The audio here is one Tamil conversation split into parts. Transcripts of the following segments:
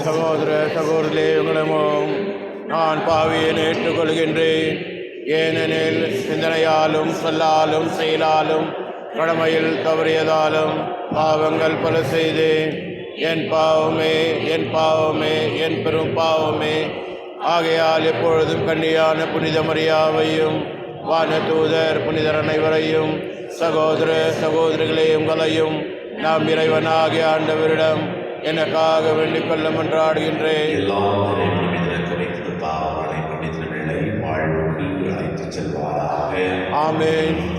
சகோதர சகோதரிகளே, உங்களிடமும் நான் பாவியை ஏற்றுக்கொள்கின்றேன். ஏனெனில் சிந்தனையாலும் சொல்லாலும் செயலாலும் கடமையில் தவறியதாலும் பாவங்கள் பல செய்தேன். என் பாவமே, என் பாவமே, என் பெரும் பாவமே. ஆகையால் எப்பொழுதும் கன்னியான புனித மரியாவையும் வானதூதர் புனிதர் அனைவரையும் சகோதர சகோதரிகளே உங்களையும் நாம் இறைவனாகிய ஆண்டவரிடம் எனக்காக வேண்டிக் கொள்ள மன்றாடுகின்றேன். ஆமென்.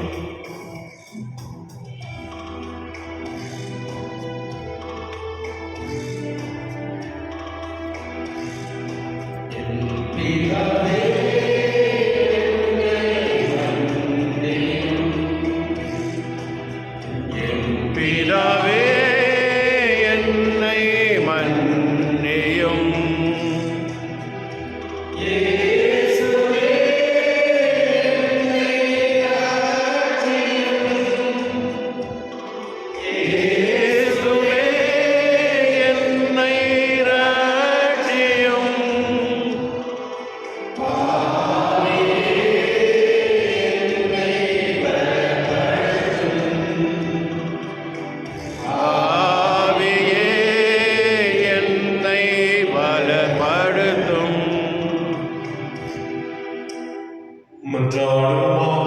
மன்றாடுவோமாக.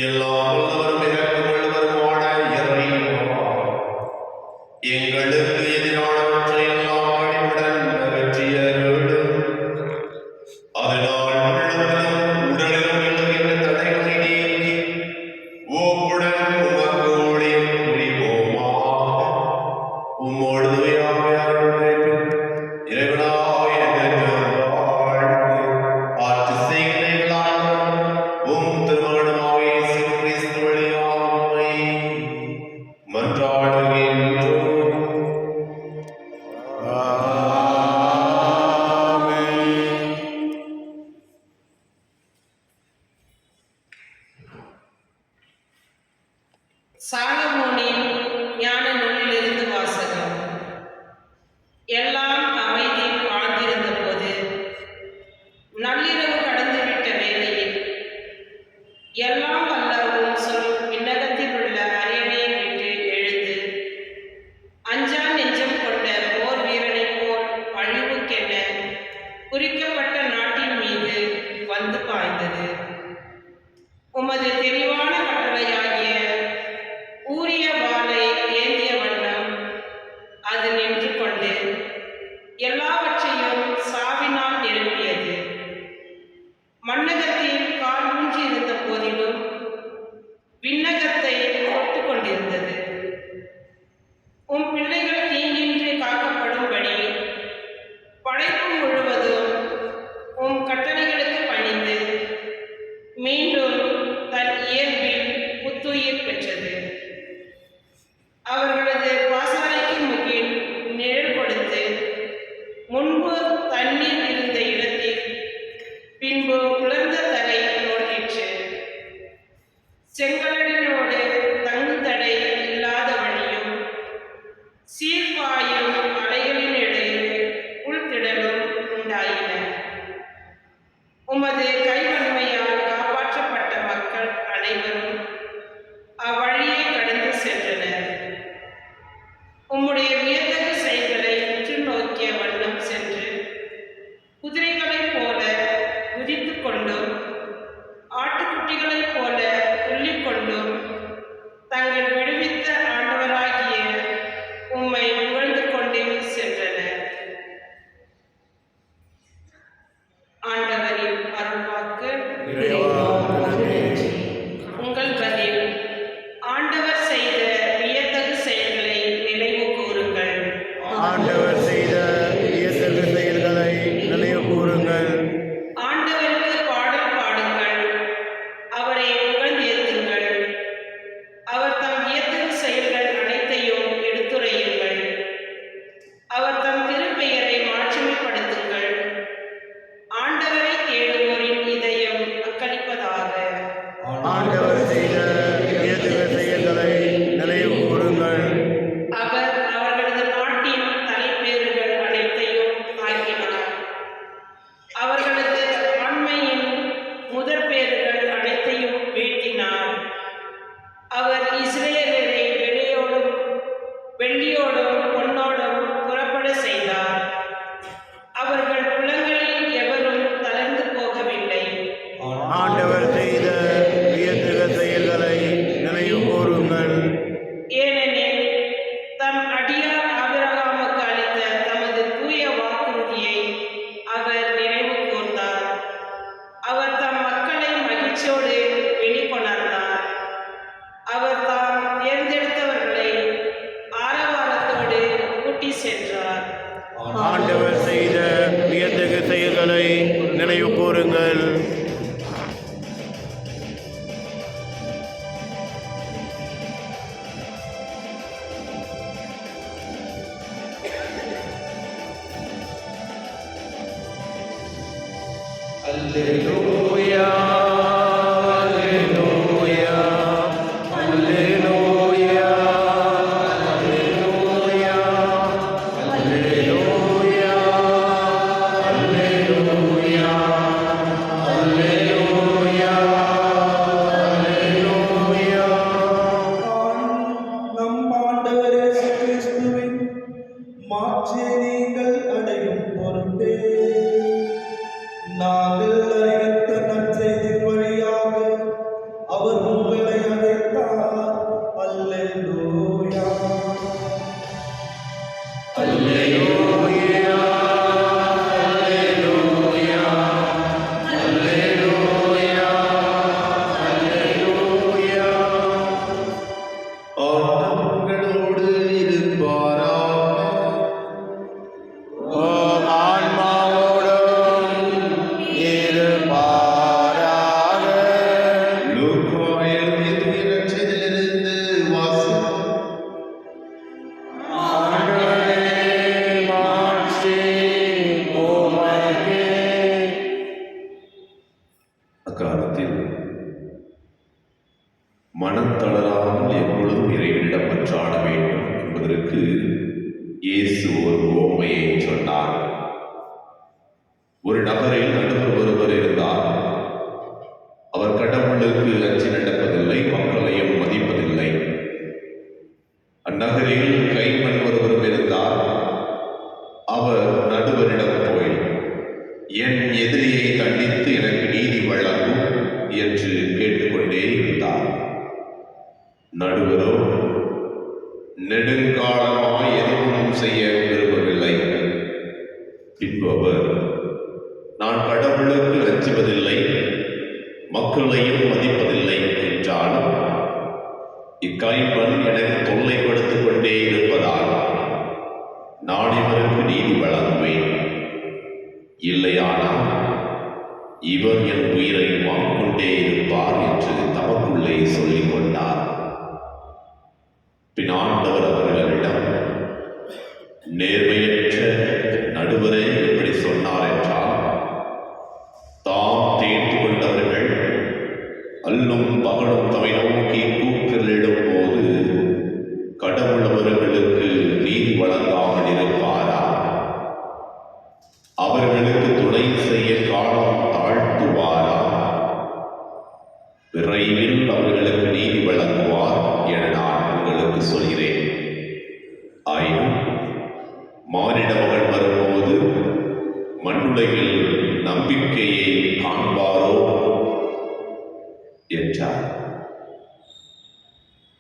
எல்லாம் வல்லவரும் இரக்கமுள்ளவருமான இறைவா, எங்களுக்கு எதிரானவற்றை எல்லாம் பணிவுடன் அகற்றி அருளும். அதனால் உள்ளத்திலும் உடலிலும் எழுகின்ற தடைகளை நீக்கி ஓப்புடன் உமக்கு ஊழியம் புரிவோமாக. உம்மோடு இறைவனாய் ஆட்சி செய்கிறீர்களான உம் திருமகனாகிய இயேசு கிறிஸ்து வழியாக உம்மை மன்றாடுகின்றோம். ஆமென். சாலமோனின் ஞான நூலிலிருந்து வாசகம். எல்லாம் அமைதி ஆழ்ந்திருந்த போது, நள்ளிரவு கடந்துவிட்ட வேளையில், எல்லாம் வல்ல உம் சொல் விண்ணகத்தில் உள்ள அரியணையை விட்டு எழுந்து, அஞ்சா நெஞ்சம் கொண்ட போர் வீரனைப் போல் அழிவுக்கென குறிக்கப்பட்ட நாட்டின் மீது வந்து பாய்ந்தது. உமது தெளிவான கட்டளையாகிய ஊரிய வாளை ஏந்திய வண்ணம் அது நின்று கொண்டு எல்லாவற்றையும் சாவினால் நிரப்பியது. மண்ணகத்தில் கால் ஊன்றி இருந்த போதிலும் விண்ணகத்தை தொட்டு கொண்டிருந்தது. உம் பிள்ளைகள் தீங்கின்றி காக்கப்படும்படி படைப்பு முழுவதும் உம் கட்டளைகளுக்கு பணிந்து மீண்டும் தன் இயல்பில் புத்துயிர் பெற்றது. அவர்களது பாசறைக்கு முகில் நிழல் கொடுத்து, முன்பு தண்ணீர் இருந்த இடத்தில் பின்பு உலர்ந்த தரை தோன்றிற்று. செங்கடலினோடு தங்குதடை இல்லாத வழியும் சீர்பாயும் அலைகளின் இடையே உள்திடலும் உண்டாயின. உமது கைவன்மையால் காப்பாற்றப்பட்ட மக்கள் அனைவரும் அவ்வழியை கடந்து சென்றனர். உம்முடைய வியத்தகு செயல்களை உற்று நோக்கிய வண்ணம் சென்று குதிரைகளைப் போல குதித்து கொண்டும் ஆட்டுக்குட்டிகளைப் போல துள்ளிக் கொண்டும் தங்கள் விடுவித்த ஆண்டவராகிய உம்மை புகழ்ந்து கொண்டே சென்றனர். ஆண்டவரின் அருள்வாக்கு. உங்கள் பதில். ஆண்டவர் செய்த வியத்தகு செயல்களை நினைவு கூறுங்கள். ஆண்டவர் செய்த வியத்தகு செயல்களை நினைவு கூறுங்கள். ஆண்டவருக்கு பாடல் பாடுங்கள், அவரை புகழ்ந்தேத்துங்கள். அவர் தம் வியத்தகு செயல்கள் அனைத்தையும் எடுத்துரையுங்கள். அவர் தம் திருப்பெயரை மாட்சிமைப்படுத்துங்கள். ஆண்டவரை தேடுவோரின் இதயம் அக்களிப்பதாக. ஆண்டவர் செய்த வியத்தகு செயல்களை நினைவு கூறுங்கள். அவர் அவர்களது நாட்டின் தலைப்பேறுகள் அனைத்தையும் ஆக்கினார். அவர்களது ஆண்மையின் முதற்பேறுகள் அனைத்தையும் வீழ்த்தினார். அவர் இஸ்ரேலரை வெள்ளியோடும் பொன்னோடும் புறப்பட செய்தார். அவர்கள் குலங்களில் எவரும் தளர்ந்து போகவில்லை. ஆண்டவர் செய்த வியத்தகு செயல்களை அக்காலத்தில் மனம் தளராமல் எப்பொழுதும் இறைவனிடம் மன்றாட வேண்டும் என்பதற்கு இயேசு ஒரு உவமையை சொன்னார். ஒரு நகரில் நடுவர் ஒருவர் இருந்தார். அவர் கடவுளுக்கு அஞ்சி நடப்பதில்லை, மக்களையும் மதிப்பதில்லை. அந்நகரில் கைம்பெண் ஒருவரும் இருந்தார். அவர் நடுவரிடம் போய், என் எதிரியை தண்டித்து எனக்கு நீதி வழங்கும் என்று கேட்டுக்கொண்டே இருந்தார். நடுவரோ நெடுங்காலமாய் எதுவும் செய்ய விரும்பவில்லை. பின்பு அவர், நான் கடவுளுக்கு அஞ்சுவதில்லை, மக்களையும் மதிப்பதில்லை என்றாலும் இக்கைம்பெண் எனக்கு தொல்லை கொடுத்துக் கொண்டே இருப்பதால் நான் இவருக்கு நீதி வழங்குவேன். இல்லையானால் இவர் என் உயிரை வாங்கிக்கொண்டே இருப்பார் என்று தமக்குள்ளே சொல்லிக் கொண்டார். பின் ஆண்டவர் அவர்களிடம், நேர்மையற்ற நடுவரே இப்படி சொன்னார் என்றால், தாம் தேர்ந்து கொண்டவர்கள் அல்லும் பகலும் தமை நோக்கி கூக்குரலிடும் போது கடவுள் அவர்களுக்கு நீதி வழங்காமல் இருப்பாரா? அவர்களுக்கு துணை செய்ய காலம் தாழ்த்துவாரா? விரைவில் அவர்களுக்கு நீதி வழங்குவார் என நான் உங்களுக்கு சொல்கிறேன். ஆயினும் மானிட மகன் வரும்போது மண்ணுலகில் நம்பிக்கையை காண்பாரோ என்றார்.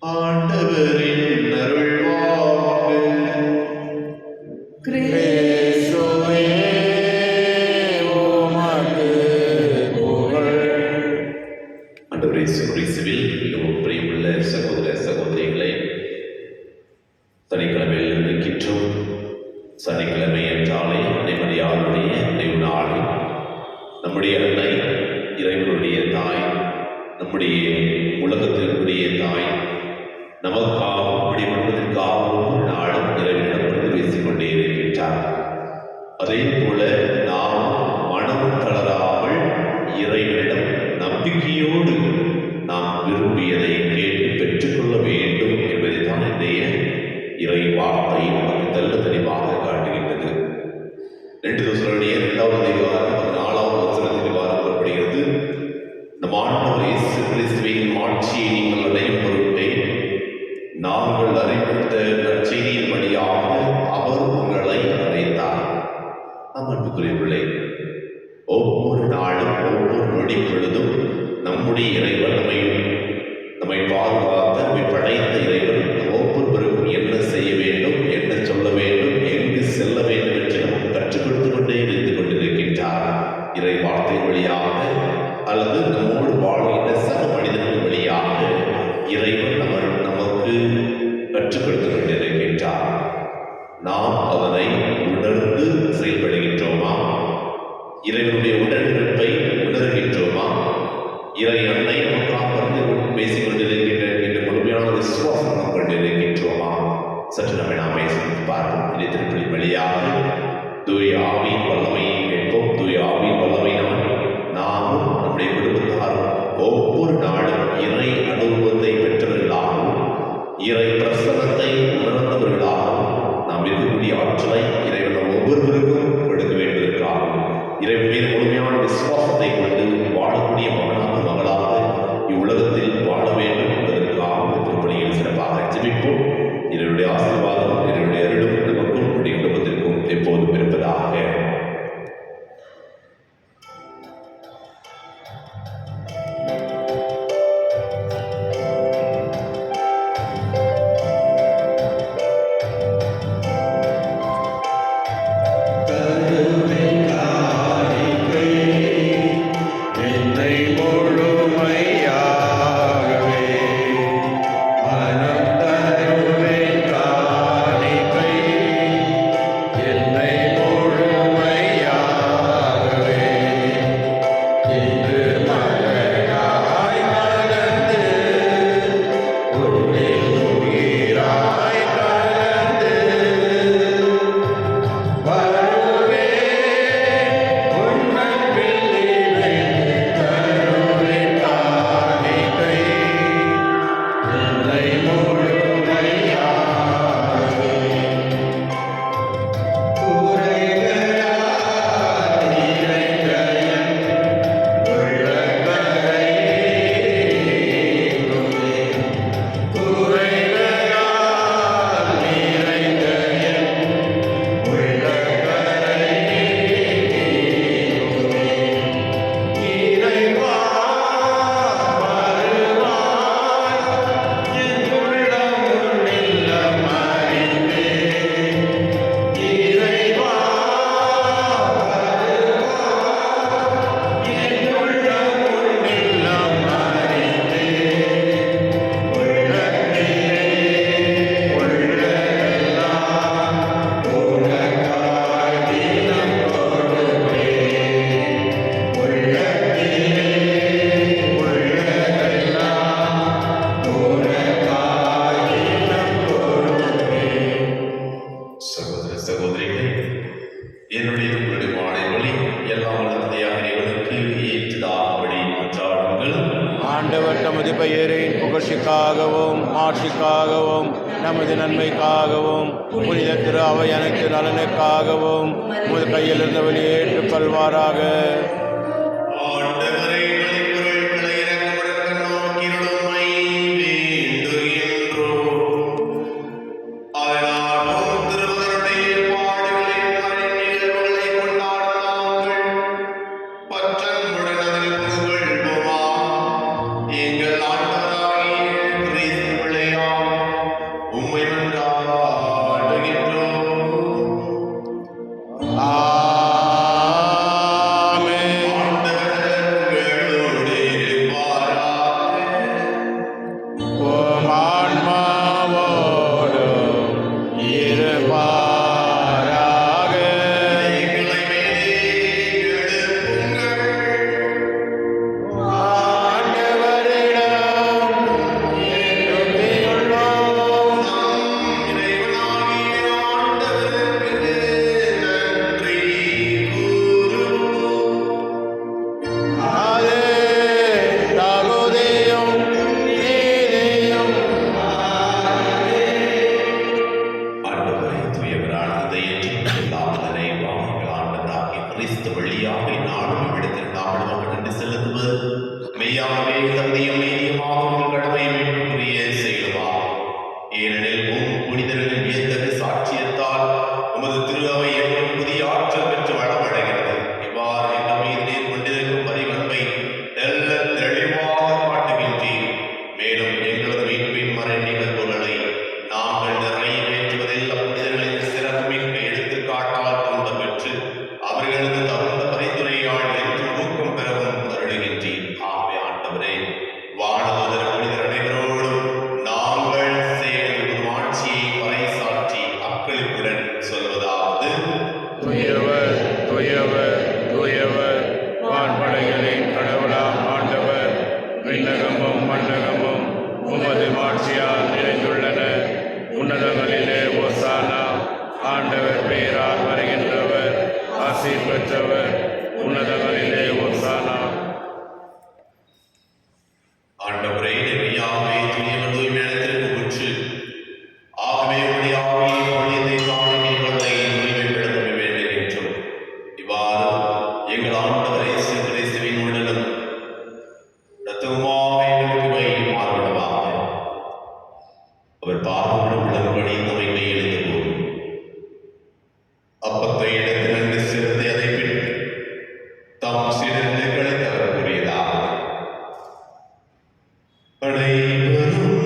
ஆண்டவரின் அருள்வாக்கு. கிறிஸ்துவே உமக்கு புகழ். ஆண்டவரே கிறிஸ்துவில் மிகவும் பிரியமுள்ள சகோதர சகோதரிகளை, சனிக்கிழமையில் இருக்கின்றோம். சனிக்கிழமை என்றாலே அன்னைமரியாளுடைய நினைவு நாள். நம்முடைய அன்னை இறைவனுடைய தாய், நம்முடைய உலகத்திற்குரிய தாய், நமக்காகவும் முடிவெடுப்பதற்காகவும் ஒரு நாளும் இறைவனிடம் பேசிக் கொண்டே இருக்கின்றார். அதே போல நாம் மனம் தளராமல் இறைவனிடம் நம்பிக்கையோடு நாம் விரும்பியதை கேட்டு பெற்றுக்கொள்ள வேண்டும் என்பதை தான் இன்றைய இறை வார்த்தை நமக்கு தெல்ல தெளிவாக காட்டுகின்றது. 2 தெசலோனியர் 2வது அதிகாரம் 14வது வசனத்தில் கூறப்படுகிறது, நம் ஆண்டவர் இயேசு கிறிஸ்துவின் ஆட்சியை நீங்கள் அடையும் பொருட்டே நாங்கள் அறிவித்த நற்செய்தியின் வழியாக அவர் உங்களை அழைத்தார். நம் அன்புக்குரியவர்களே, ஒவ்வொரு நாளும் ஒவ்வொரு நொடி பொழுதும் நம்முடைய இறைவன் நம்மை பாதுகாத்த, நம்மை படைத்த இறைவன் ஒவ்வொருவருக்கும் என்ன செய்ய வேண்டும், என்ன சொல்ல வேண்டும், எங்கு செல்ல வேண்டும் என்று நமக்கு கற்றுக் கொடுத்து கொண்டே இருந்து கொண்டிருக்கின்றார். இறை வார்த்தை வழியாக அல்லது நம்மோடு வாழ்கின்ற சக மனிதர்கள் வழியாக இறைவன் நமக்கு கற்றுக் கொடுத்து கொண்டிருக்கின்றார். நாம் அதனை உணர்ந்து செயல்படுகின்றோமா? இறைவனுடைய உடனிருப்பை உணர்கின்றோமா? இறை அன்னை நமக்காக வந்து பேசிக் கொண்டிருக்கின்ற என்ற முழுமையான விசுவாசம் நாம் கொண்டிருக்கின்றோமா? சற்று நாமே சிந்தித்து பார்ப்போம். இதை திருப்பலி வழியாக தூய ஆவியின் வல்லமையை கேட்போம். தூய ஆவியின் வல்லமை நாமும் நம்முடைய குடும்பத்தாரும் ஒவ்வொரு நாளும் இறை அனுபவத்தை பெற்றவர்களாகவும் இறை பிரசனத்தை உணர்ந்தவர்களாகவும் நாம் இருக்கக்கூடிய ஆற்றலை இறைவன் ஒவ்வொருவருக்கும் கொடுக்க வேண்டியிருக்கிறார்கள். இறைவன் மீது முழுமையான விசுவாசத்தை கொண்டு ஆண்டவர் தமது பெயரின் புகழ்ச்சிக்காகவும் மாட்சிக்காகவும் நமது நன்மைக்காகவும் புனித திரு அவை அனைத்து நலனுக்காகவும் உமது கையிலிருந்து வெளியேற்றுக் கொள்வாராக. ஆண்டவரே, பலிப்பொருட்களை இரக்கமுடன் நோக்கியுள்ளமை வேண்டுகின்றோம். அதனால் உம் திருமகனுடைய பாடுகளின் நிகழ்வுகளை கொண்டாடும் நாங்கள் பற்றன்புடன் அதில் புகழ்வோமா. எங்கள் ஆண்டவராகிய கிறிஸ்து பிள்ளையாம் உம்மை மன்றாடுகின்றோம். ஆமென். ஆண்டவர்களோடு இருப்பாராக. உம் ஆன்மாவோடும் இருப்பாராக. எங்களை மேலே எழுப்புங்கள். ஆண்டவரிடம் எழுப்பியுள்ளோம். நம் இறைவனாகிய ஆண்டவருக்கு நன்றி கூறுவோம். அது தகுதியும் நீதியும் ஆண்டவரே, தூயவரான இதயத்தின் எல்லாம் நிறைவாக எங்கள் ஆண்டவராகிய கிறிஸ்து வழியாக நாடும் இவ்விடத்தில் நாடும் அவர்கள் நன்றி செலுத்துவது மெய்யாகவே தகுதியும் நீதியுமாக உங்கள் கடமையை மீட்புக்குரிய செயலுமா. ஏனெனில் புனிதர்களின் வியத்தகு சாட்சியத்தால் உமது திரு அவை என்றும் புதிய ஆற்றல் பெற்று வளமடைகிறது. இவ்வாறு எங்கள் மீது நீர் கொண்டிருக்கும் பரிவன்பை நல்ல தெளிவாக காட்டுகின்றேன். மேலும் எங்களது மீட்பின் மறை நிகழ்வுகளை நாங்கள் நிறைவேற்றுவதில் புனிதர்களின் சிறப்புமிக்க எடுத்துக்காட்டால் தூண்ட பெற்று அவர்களது தகுந்த பரிந்துரையால் என்றும் ஊக்கம் பெறவும் அருளுகின்றேன். ஆகவே ஆண்டவரே, வானதூதர் புனிதர் அனைவரோடும் நாங்கள் சேர்ந்து உம் ஆட்சியை பறைசாற்றி அக்களிப்புடன் சொல்வதாவது: துயவர் துயவர் துயவர் வான்படைகளின் கடவுளாம் ஆண்டவர். விண்ணகமும் மண்ணகமும் உமது மாட்சியால் நிறைந்துள்ளன. உன்னதங்களிலே ஓசானா. ஆண்டவர் பெயரால் வருகின்றவர் ஆசி பெற்றவர். உன்னதங்களிலே ஓசானா. ஆண்டவரே, மெய்யாகவே தூயவர் தூய்மையானத்திற்கு உற்று. ஆகவே உம்முடைய ஆவியின் ஒளியத்தை காணுகிறவர்களை தூய்மைப்படுத்த வேண்டுகின்றோம். இவ்வாறு எங்கள் ஆண்டவர் இயேசு கிறிஸ்துவின் உடலும் இரத்தமுமாக எங்களுக்கு வை மாறுபடுவாக. அவர் பார்வையிடும் உடன்படி நம்மை கையெழுத்து போகும். அப்பத்தை எடுத்து நன்கு சிறந்து அதை பின் தாம் சீடர்களை அவர் கூறியதாக: அனைவரும்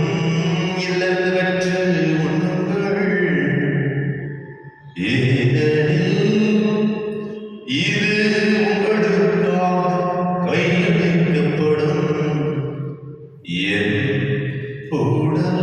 இல்லந்து பெற்று உண்ணுங்கள். ஏனெனில் இது உங்களுக்காக கையளிக்கப்படும் என் உடல்.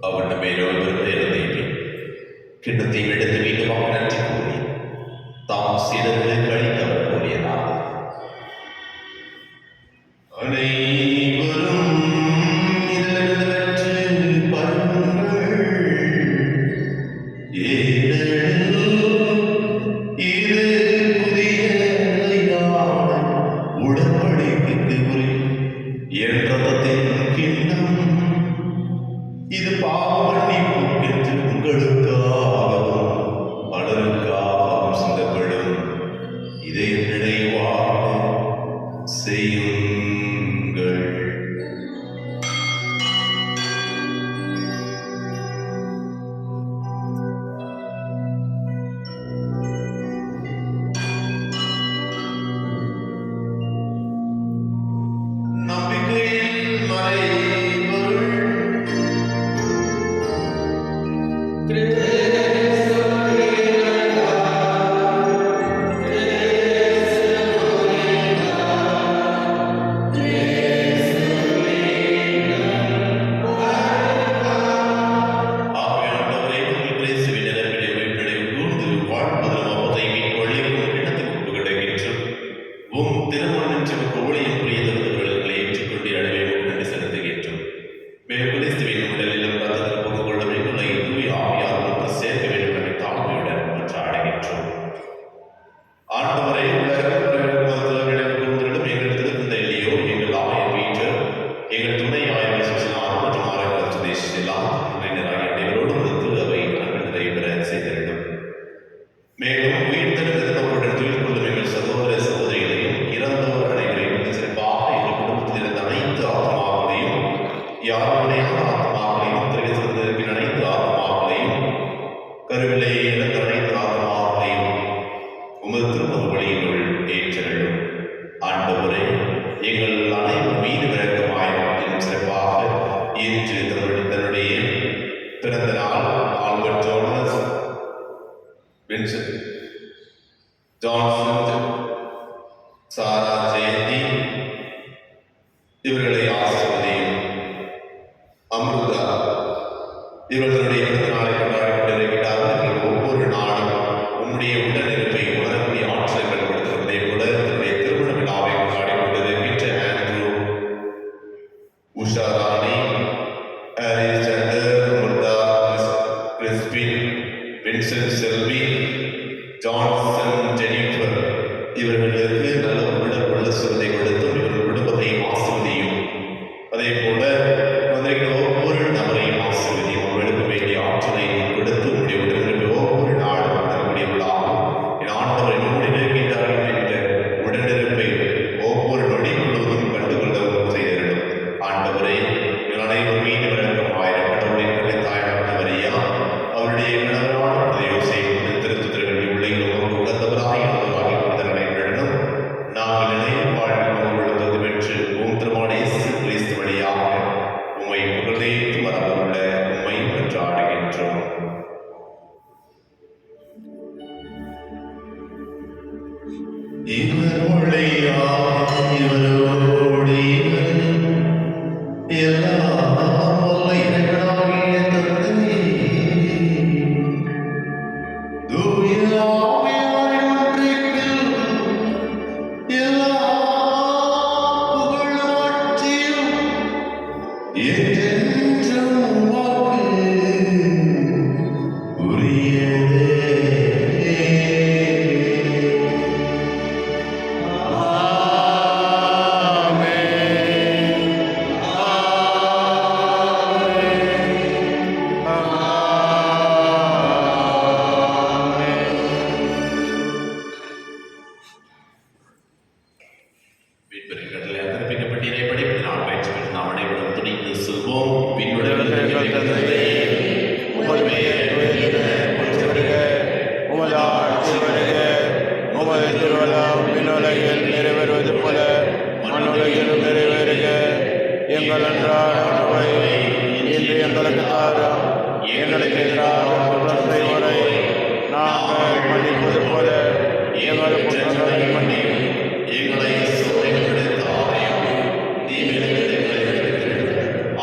அவன் மேலோடு எழுந்தேன். கிண்ணத்தை எடுத்து மீண்டுமாக நன்றி கூறி தாம் சீடர்களுக்கு அளித்து அவர் கூறியதாக: அனைவரும் இதிலிருந்து பெற்று பருகுங்கள். ஏனெனில் இது புதிய நிலையான உடன்படிக்கைக்கு என் ரத்தத்தின் கிண்ணம். இது பாவ மன்னிப்புக்கென்று உங்களுக்காகவும் பலருக்காகவும் சிந்தப்படும். இதை நினைவாக செய்யுங்கள். நம்பிக்கையில் மறை எங்கள் துணை ஆய்வு சுசினார் மற்றும் ஆரோக்கிய சுதேஷ் எல்லாம் உறவினராகிய அனைவரோடு திரு அவை அன்பு நிறைவேற செய்திருக்கும். மேலும் உயிர்த்தெழுந்தவர்களுடன் துயில் கொள்ளும் எங்கள் சகோதர சகோதரிகளையும் இறந்தோர் அனைவரையும் சிறப்பாக எங்கள் குடும்பத்தில் இருந்த அனைத்து ஆத்மாக்களையும் யாருடைய ஆத்மாக்களையும் தெரிவித்திருக்கிற அனைத்து ஆத்மாக்களையும் கருவிலை இழந்த அனைத்து ஆத்மாக்களையும் உமது திருமண வழியினுள் ஏற்றலும். ஆண்டவரே, எங்கள் அனைவர் மீது விளக்கமாயும் சிறப்பாக இன்று தன்னுடைய பிறந்த நாள் ஆல்பர்ட் ஜோனஸ் வின்சென்ட் ஜான்சன் சாரா ஜெயந்தி இவர்களை ஆசிர்வதியும். அமிர்தா இவர்களுடைய பிறந்த நாளை கொண்டாடி கொண்டிருக்கிறார்கள். ஒவ்வொரு நாளும் உம்முடைய உடனிருப்பை உணரக்கூடிய ஆற்றல்கள் கொடுத்திருப்பதை கூட தன்னுடைய திருமண விழாவை கொண்டாடி கொண்டிருக்கின்ற ஆண்ட்ரூ, உஷா ராணி, அலெக்சாண்டர், அமிர்தா, கிறிஸ்பின், வின்சென்ட் செல்வி, ஜான்சன், ஜெனிஃபர் இவர்களுக்கு நல்ல உடல் உள்ள சுருதை கொடுத்தும் இவர்கள் குடும்பத்தை ஆசிர்வதியும். அதே போல ஒவ்வொரு நபரையும் ஆசிர்வதியும். அவர்களுக்கு வேண்டிய ஆற்றலை கொடுத்து உங்களுடைய உடனிருப்பை ஒவ்வொரு நாளும் உணரக்கூடிய விழாவும் என் ஆண்டவர் என்னோடு இருக்கின்றார்கள் என்ற உடனிருப்பை ஒவ்வொரு நொடி முழுவதும் கண்டுகொள்ளவும் செய்திருக்கும். ஆண்டவரை இவர்கள் அனைவரும் மீது விளக்கமாயிரம் கடவுளின் கலை தாயான வரியா அவருடைய கணவரான பிரதேசை திருத்துதல்களின் உள்ளிலும் உகந்தவராய் ஆகி நடைபெறணும். நாங்கள் நினைவு வாழ்வில் உள்ளது பெற்று ஓம் திருமான இயேசு கிறிஸ்து வழியாக உம்மை புகழ்ந்து வரவுள்ள உம்மை கொண்டாடுகின்றோம். இவர் ஒளியா இவரோடு எல்லாம் வல்ல இறைவனாகிய தந்தை தூய ஆவியாரின் ஒன்றிப்பில் எல்லா புகழும் ஆட்சியும் என்றென்றும் உமக்கு உரியதே. நிறைவேறுவது போல மண்ணுலகிலும் நிறைவேறுக. எங்கள் அன்றாட உணவை இன்று எங்களுக்கு தாரும். எங்களுக்கு எதிராக குற்றம் செய்வோரை நாங்கள் மன்னிப்பது போல எங்கள் குற்றங்களை மன்னியும். எங்களை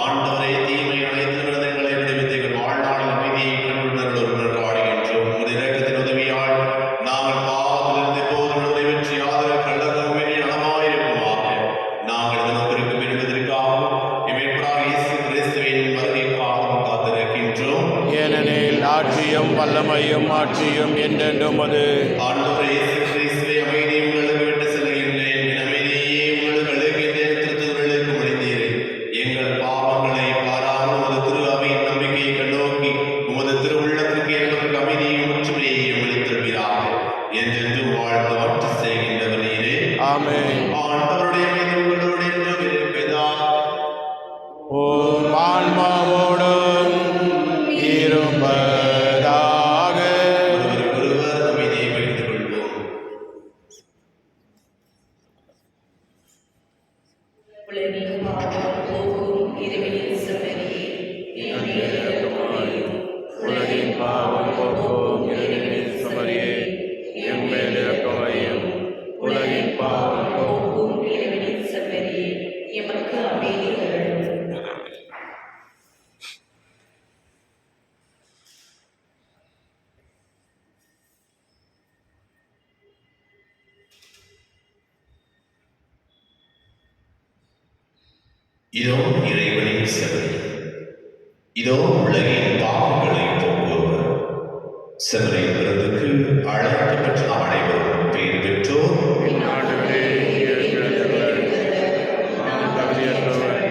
ஆண்டவரை தீமை அனைத்து விரதங்களை விடுவித்து வாழ்நாள் அமைதியை கண்டுணர்வுடன் ஆடுகின்றோம். உமது இரக்கத்தின் உதவியால் நாங்கள் பாவத்திலிருந்து எப்போதும் நிறைவேற்றி ஆதரவு கண்டதும் நலமாயிருக்குமாக. நாங்கள் நமக்கு என்பதற்காகவும் இமைப்பராக இயேசு கிறிஸ்துவின் வருகைக்காகவும் காத்திருக்கின்றோம். ஏனெனில் ஆட்சியும் வல்லமையும் ஆட்சியும் என்றென்றும் அது. ஆண்டவரே இயேசு கிறிஸ்துவை அமைதியை உங்களுக்கு விட்டு செல்கின்றேன். என் அமைதியை உங்களுக்கு அளிக்கின்றேன். திருத்துதலுக்கு மொழிந்தீரே. எங்கள் பாவங்களை பாராமல் உமது திரு அவையின் நம்பிக்கையை கண்ணோக்கி உமது திரு உள்ளத்திற்கு எங்களுக்கு அமைதியையும் ஒற்றுமையையும் அளித்திருப்பீராக. என்றென்றும் வாழ்ந்து ஆட்சி செய்கின்றவர் நீரே. ஆமென். ஆண்டவருடைய அமைதி உங்களோடு என்றும் இருப்பதாக. ஓம் ஆன்மாவோடும் இருப்பதாக. ஒருவர் அமைதியை பகிர்ந்து கொள்வோம். உலகின் பாவம் போக்கும் இறைவனின் செம்மறியே, என் மேல் இரக்கமாயிரும். உலகின் பாவம் போக்கும் இறைவனின் செம்மறியே, என் மேல் இரக்கமாயிரும். உலகின் பாவம் போக்கும் இறைவனின் செம்மறியே, எமக்கு அமைதி அருளும். இதோ இறைவனின் செம்மறி, இதோ உலகின் பாவங்களை போக்குபவர். செம்மறி விருந்துக்கு அழைக்கப்பட்ட நாம் அனைவரும் பேர் பெற்றோர். ஆண்டவரே, நான் தகுதியற்றவர்.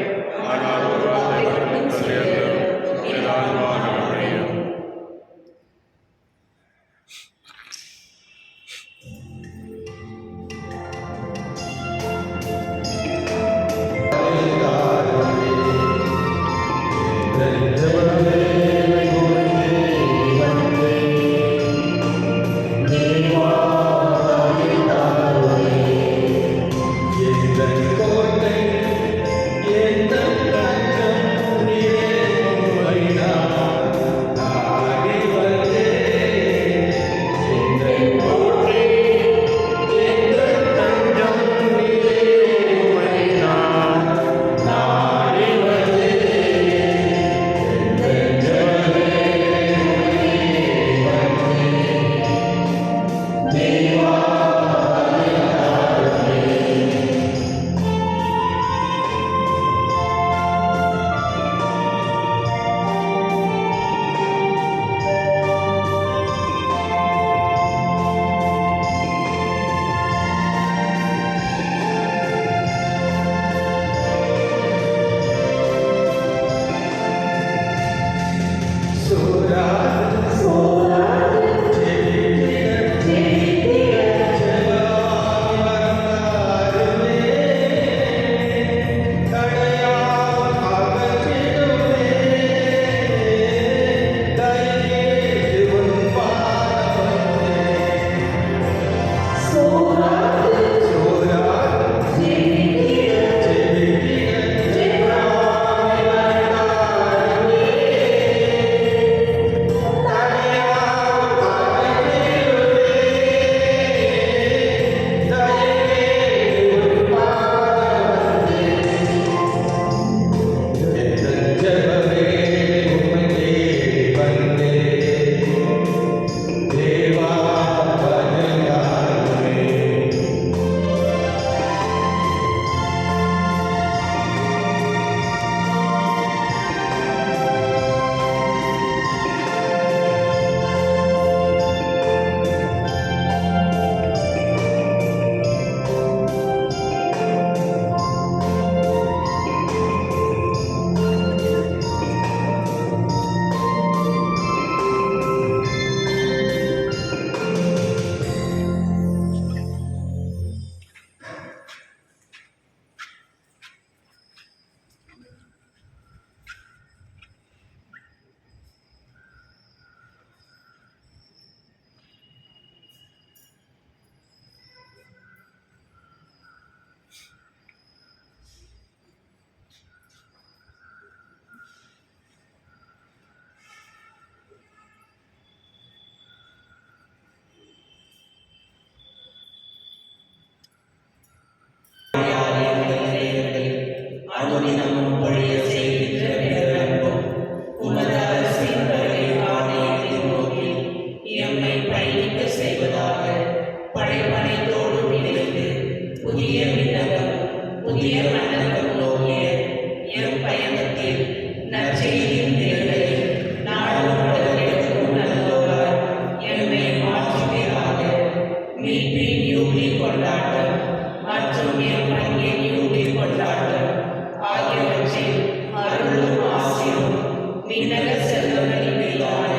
விண்ணக செல்வங்களின் மேலான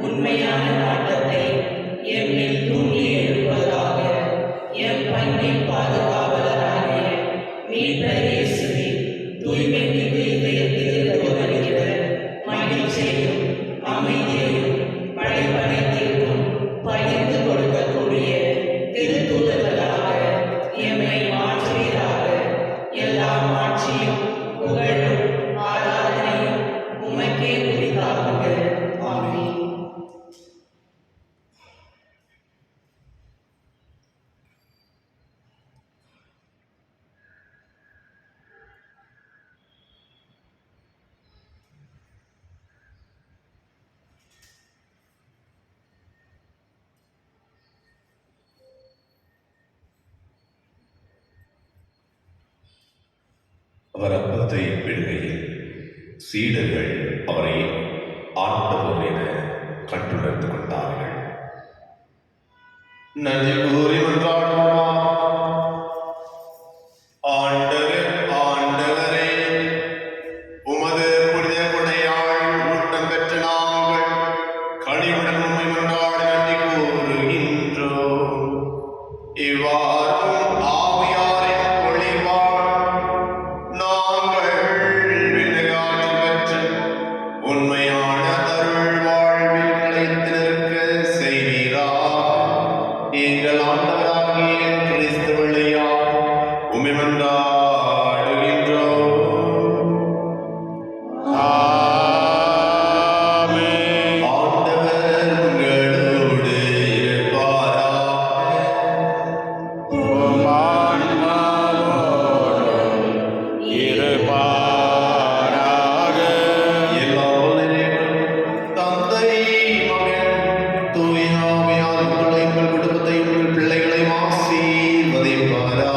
உண்மையான நாட்டத்தை எம்மில் தூண்டி எழுப்பதாக. எம் பங்கின் பாதுகாவலராகிய மீட்பர் இயேசுவின் தூய்மை மிகு இதயத்திலிருந்து வருகிற மகிழ்ச்சியையும் அமைதியையும் படைப்படைத்திற்கும் பகிர்ந்து கொடுக்கக்கூடிய திருத்தூதர்களாக எம்மை மாற்றுவீராக. எல்லா ஆட்சியும் புகழும் ஆராதனையும் உமக்கே உரித்தாகுக. ஆமென். அவர் அப்பத்தை பிடுகையில் சீடர்கள் அவரை ஆண்டவர் என கண்டுணர்ந்து கொண்டார்கள். நன்றி கூறி மன்றாடுவோம். ஆண்டவரே, உமது புனித கொடையால் ஊட்டம் பெற்ற நாங்கள் கனிவுடன் உம்மை மன்றாட நன்றி கூறுகின்றோம். இவ்வாறும் ஆவியாரின் பொழிவால் நாங்கள் விண்ணகாற்றில் பெற்று உண்மையான அருள் வாழ்வில் நிலைத்து நிற்க செய்வீராக. எங்கள் ஆண்டவராகிய கிறிஸ்து வழியாக உம்மை மன்றாடுகின்றோம். ஆமென். ஆண்டவர் உங்களோடு இருப்பாராக. உம் ஆன்மாவோடும் இருப்பாராக. எல்லாம் நிறைவேறும் தந்தை, மகன், தூய ஆவியார் உங்களை, உங்கள் குடும்பத்தையும் உங்கள் பிள்ளைகளையும் ஆசீர்வதிப்பாராக.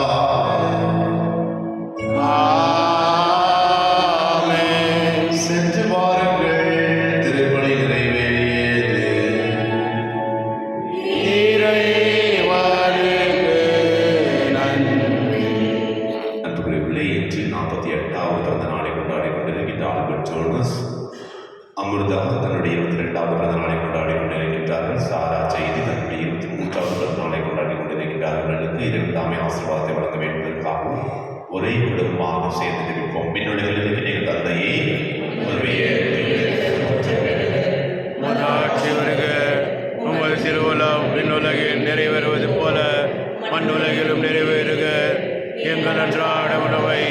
ஆமென். சென்று வாருங்கள், திருப்பலி நிறைவேறியது. இறைவனுக்கு நன்றி. அன்புக்குரியவர்களே, இன்று 48வது பிறந்த நாளை கொண்டாடி கொண்டிருக்கின்ற ஆல்பர்ட் ஜோனஸ், அமிர்தா தன்னுடைய 22வது பிறந்த நாளை கொண்டாடி கொண்டிருக்கின்றார்கள். சாரா செய்தி தன்னுடைய 23வது பிறந்த நாளை கொண்டாடி கொண்டிருக்கின்றார்களுக்கு இரண்டாமே ஆசீர்வாதத்தை வழங்க வேண்டுவதற்காகவும் ஒரே குடும்பமாக சேர்ந்து ஜெபிப்போம். பின்னோடிகள் இருக்கின்ற தந்தையே, உம்முடைய மன்னாட்சி வருக. உமது திருவுளம் விண்ணுலகில் நிறைவேறுவது போல மண்ணுலகிலும் நிறைவேறுக. எங்கள் அன்றாட உணவை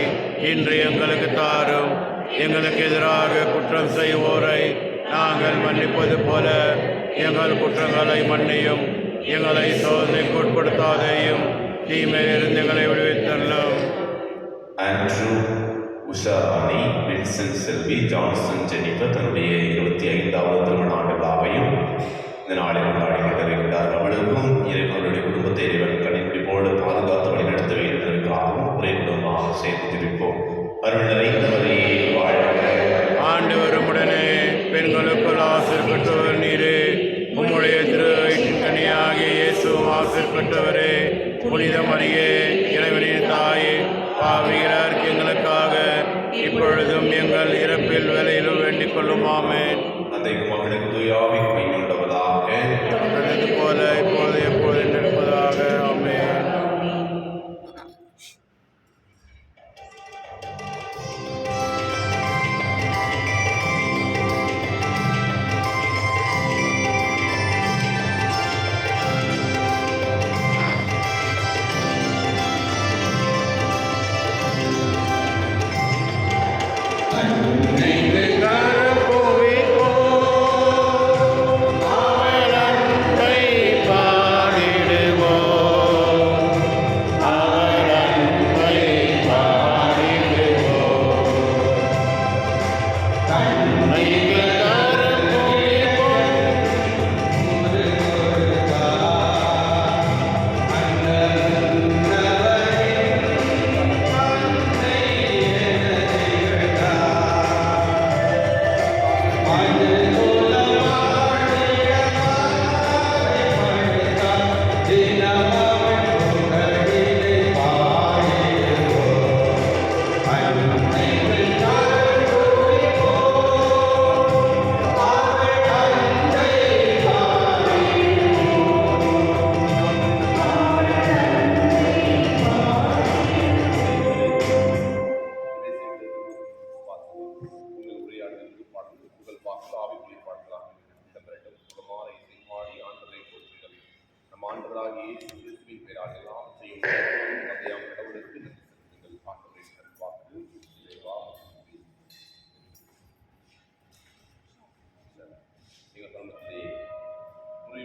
இன்று எங்களுக்கு தாரும். எங்களுக்கு எதிராக குற்றம் செய்வோரை நாங்கள் மன்னிப்பது போல எங்கள் குற்றங்களை மன்னியும். எங்களை சோதனைக்கு உட்படுத்தாதேயும், தீமையிலிருந்து எங்களை விடுவித்தள்ளும். ஆண்ட்ரூ, உஷாராணி, வின்சென்ட் செல்வி, ஜான்சன் ஜெனிஃபர் தன்னுடைய 25வது திருமண ஆண்டு விழாவையும் இந்த நாளை கொண்டாடி கொண்டிருக்கிறார். அவளுக்கும் இறைவனுடைய குடும்பத்தை இறைவன் கணிப்பிடிப்போடு பாதுகாத்து வழிநடத்த வேண்டியதற்காகவும் ஒரே குடும்பமாக சேர்ந்து ஜெபிப்போம். அருள் நிறைந்தவரே வாழ்க. ஆண்டவரும் உடனே பெண்களுக்குள் ஆசிர் பெற்றவர் நீரே. உம்முடைய திரு கனியாகிய இயேசுவும் ஆசிர் பெற்றவரே. புனித மரியே, இறைவனின் தாயே, பாவிகளார் எங்களுக்காக இப்பொழுதும் எங்கள் இறப்பில் வேலையிலும் வேண்டிக் கொள்ளும். ஆமென். தந்தைக்கு மகனுக்கு தூயாவி கையுண்டவதாக. தொடர்ந்தது போல இப்போது எப்போது நிற்பதாக. ஆமென்.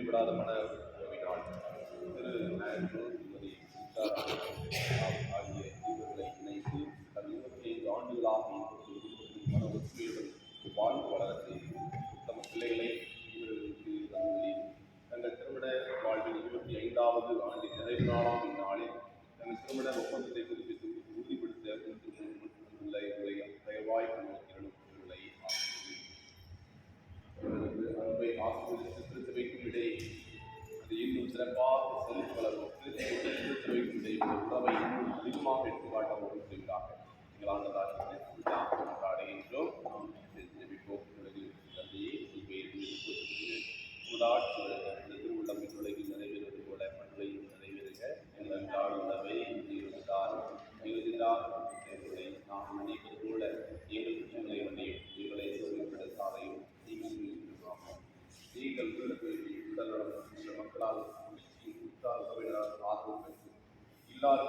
இடைவிடாத மன உறவினால் திரு ஆண்ட்ரூ திருமதி ஆகிய இவர்களை இணைத்து கடந்த 25 ஆண்டுகளாக குடும்பத்தின் மன ஒற்றுமையுடன் வாழ்ந்து வளர செய்து தம் பிள்ளைகளை இவர்களுக்கு தந்துள்ளேன். தங்கள் திருமண வாழ்வின் 25வது ஆண்டின் நிறைவு நாளாம் இந்நாளில் தங்கள் திருமண ஒப்பந்தத்தை புதுப்பித்து உறுதிப்படுத்த உள்ள இவர்களை தயவாய் கண்ணோக்கிகளும் இவர்களை அன்பை ஆசிரியர் திருச்சபைக்கும் இடையே அது இன்னும் சிறப்பாக செலுத்தி வளரும் திருச்சபைக்கும் இடையே உறவை இன்னும் அதிகமாக எடுத்துக்காட்டவும் செய்வதாக எங்கள் ஆண்டதாக கொண்டாடுகின்றோம். நாம் ஜெபிப்போம். தந்தையே உதாட்சி திருவுள்ளம் உலகில் நிறைவேறுவது போல மண்ணையும் நிறைவேறுக. எங்கள் நாள் உணவை தேர்வுகளை நாம் மன்னிப்பது போல எங்கள் குற்றங்களை மன்னியும் எங்களை சோதனைப்படுத்தாதையும் நீங்கள் உடல்நலம் மக்களால் சபையினரால் ஆர்வம் பெற்று இல்லாத